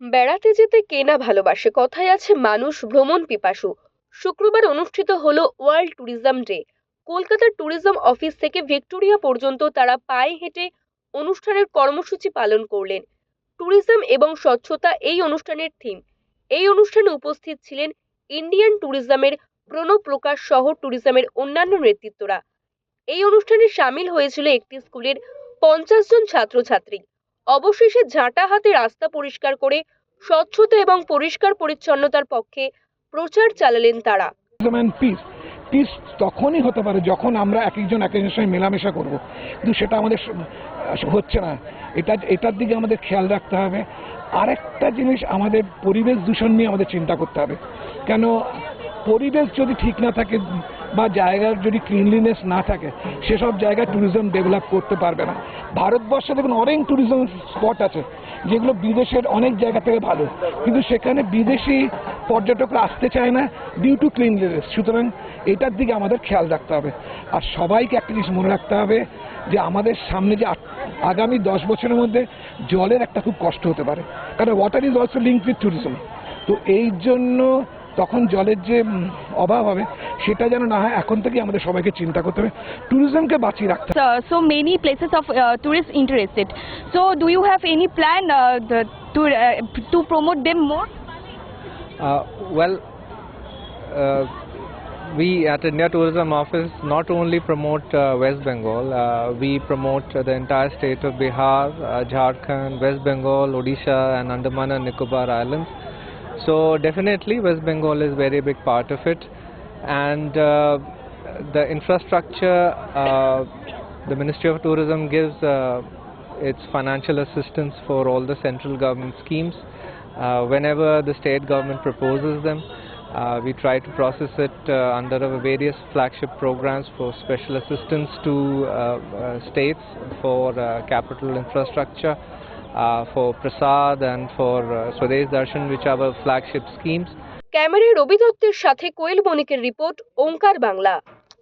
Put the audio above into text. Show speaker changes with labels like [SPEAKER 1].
[SPEAKER 1] বেড়াতে যেতে কে না ভালোবাসে, কথায় আছে মানুষ ভ্রমণ পিপাসু। শুক্রবার অনুষ্ঠিত হলো ওয়ার্ল্ড ট্যুরিজম ডে। কলকাতার ট্যুরিজম অফিস থেকে ভিক্টোরিয়া পর্যন্ত তারা পায়ে হেঁটে অনুষ্ঠানের কর্মসূচি পালন করলেন। ট্যুরিজম এবং স্বচ্ছতা এই অনুষ্ঠানের থিম। এই অনুষ্ঠানে উপস্থিত ছিলেন ইন্ডিয়ান ট্যুরিজমের প্রণব প্রকাশ সহ ট্যুরিজমের অন্যান্য নেতৃত্বরা। এই অনুষ্ঠানে সামিল হয়েছিল একটি স্কুলের 50 জন ছাত্রছাত্রী। অবশেষে ঝাঁটা হাতে রাস্তা পরিষ্কার করে স্বচ্ছতা এবং পরিষ্কার পরিচ্ছন্নতার পক্ষে প্রচার চালালেন তারা।
[SPEAKER 2] পিস পিস তখনই হতে পারে যখন আমরা এক একজনের সঙ্গে মেলামেশা করব, কিন্তু সেটা আমাদের হচ্ছে না। এটার দিকে আমাদের খেয়াল রাখতে হবে। আরেকটা জিনিস, আমাদের পরিবেশ দূষণ নিয়ে আমাদের চিন্তা করতে হবে। কেন, পরিবেশ যদি ঠিক না থাকে বা জায়গার যদি ক্লিনলিনেস না থাকে, সেসব জায়গায় ট্যুরিজম ডেভেলপ করতে পারবে না। ভারতবর্ষে দেখুন অনেক ট্যুরিজম স্পট আছে যেগুলো বিদেশের অনেক জায়গা থেকে ভালো, কিন্তু সেখানে বিদেশি পর্যটকরা আসতে চায় না ডিউ টু ক্লিনলিনেস। সুতরাং এটার দিকে আমাদের খেয়াল রাখতে হবে। আর সবাইকে একটা জিনিস মনে রাখতে হবে যে আমাদের সামনে যে আগামী 10 বছরের মধ্যে জলের একটা খুব কষ্ট হতে পারে, কারণ water is also linked with tourism. তো এই জন্য তখন জলের যে অভাব হবে সেটা যেন না হয়, এখন থেকে আমাদের সবাইকে চিন্তা করতে হবে, ট্যুরিজমকে বাঁচিয়ে রাখতে হবে।
[SPEAKER 3] So many places of tourists interested. So do you have any plan to promote them more?
[SPEAKER 4] Well, we at India Tourism Office not only promote West Bengal, we promote the entire state of Bihar, Jharkhand, West Bengal, Odisha and Andaman and Nicobar Islands. So definitely West Bengal is very big part of it, and the infrastructure, the Ministry of Tourism gives its financial assistance for all the central government schemes. Whenever the state government proposes them, we try to process it under our various flagship programs for special assistance to states for capital infrastructure, for Prasad and for Swadesh Darshan, which are our flagship schemes.
[SPEAKER 1] ক্যামেরায় রবি দত্তের সাথে কোয়েল বণিকের report, ওঙ্কার বাংলা।